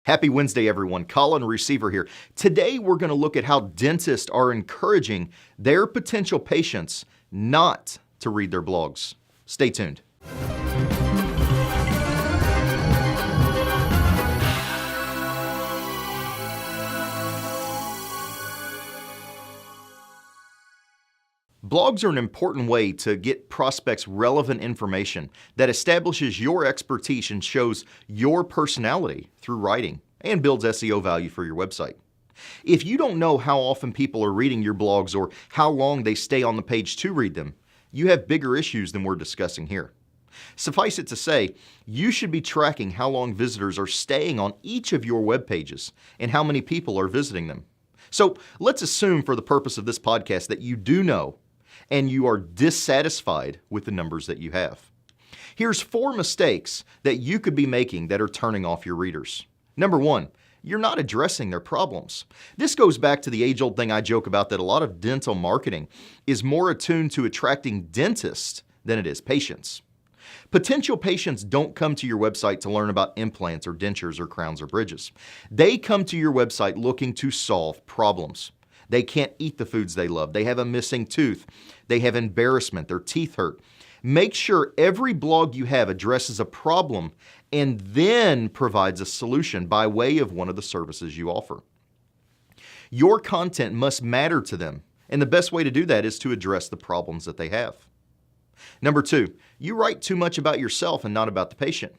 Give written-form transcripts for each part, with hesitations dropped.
Happy Wednesday, everyone. Colin Receiver here. Today, we're going to look at how dentists are encouraging their potential patients not to read their blogs. Stay tuned. Blogs are an important way to get prospects relevant information that establishes your expertise and shows your personality through writing and builds SEO value for your website. If you don't know how often people are reading your blogs or how long they stay on the page to read them, you have bigger issues than we're discussing here. Suffice it to say, you should be tracking how long visitors are staying on each of your web pages and how many people are visiting them. So let's assume for the purpose of this podcast that you do know and you are dissatisfied with the numbers that you have. Here's 4 mistakes that you could be making that are turning off your readers. Number 1, you're not addressing their problems. This goes back to the age-old thing I joke about that a lot of dental marketing is more attuned to attracting dentists than it is patients. Potential patients don't come to your website to learn about implants or dentures or crowns or bridges. They come to your website looking to solve problems. They can't eat the foods they love. They have a missing tooth. They have embarrassment. Their teeth hurt. Make sure every blog you have addresses a problem and then provides a solution by way of one of the services you offer. Your content must matter to them, and the best way to do that is to address the problems that they have. Number 2, you write too much about yourself and not about the patient.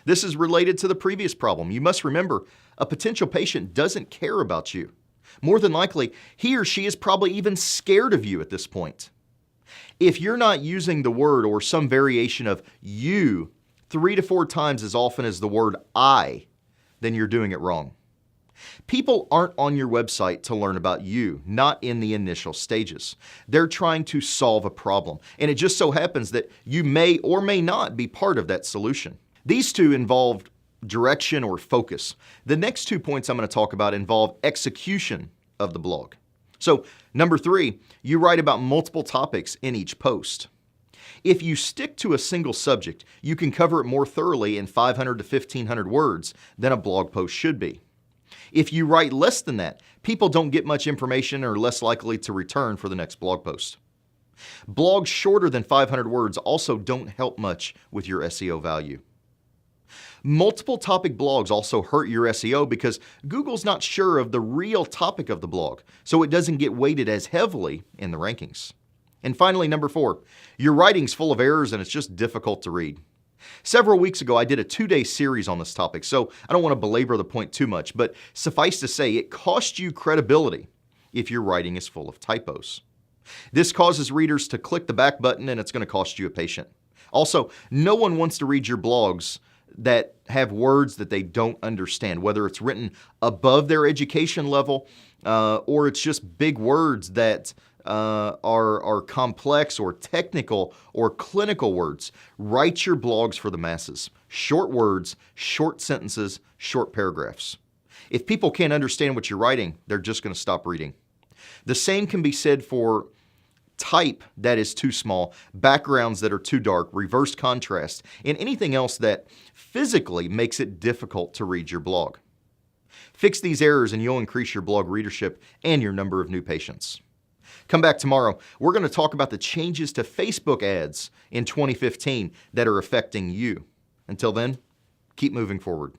This is related to the previous problem. You must remember, a potential patient doesn't care about you. More than likely, he or she is probably even scared of you at this point. If you're not using the word or some variation of you 3 to 4 times as often as the word I, then you're doing it wrong. People aren't on your website to learn about you, not in the initial stages. They're trying to solve a problem, and it just so happens that you may or may not be part of that solution. These two involved direction or focus. The next 2 points I'm going to talk about involve execution of the blog. So, number 3, you write about multiple topics in each post. If you stick to a single subject, you can cover it more thoroughly in 500 to 1,500 words than a blog post should be. If you write less than that, people don't get much information or are less likely to return for the next blog post. Blogs shorter than 500 words also don't help much with your SEO value. Multiple topic blogs also hurt your SEO because Google's not sure of the real topic of the blog, so it doesn't get weighted as heavily in the rankings. And finally, number 4, your writing's full of errors and it's just difficult to read. Several weeks ago, I did a 2-day series on this topic, so I don't want to belabor the point too much, but suffice to say, it costs you credibility if your writing is full of typos. This causes readers to click the back button and it's going to cost you a patient. Also, no one wants to read your blogs that have words that they don't understand, whether it's written above their education level or it's just big words that are complex or technical or clinical words. Write your blogs for the masses. Short words, short sentences, short paragraphs. If people can't understand what you're writing, they're just going to stop reading. The same can be said for type that is too small, backgrounds that are too dark, reverse contrast, and anything else that physically makes it difficult to read your blog. Fix these errors and you'll increase your blog readership and your number of new patients. Come back tomorrow. We're going to talk about the changes to Facebook ads in 2015 that are affecting you. Until then, keep moving forward.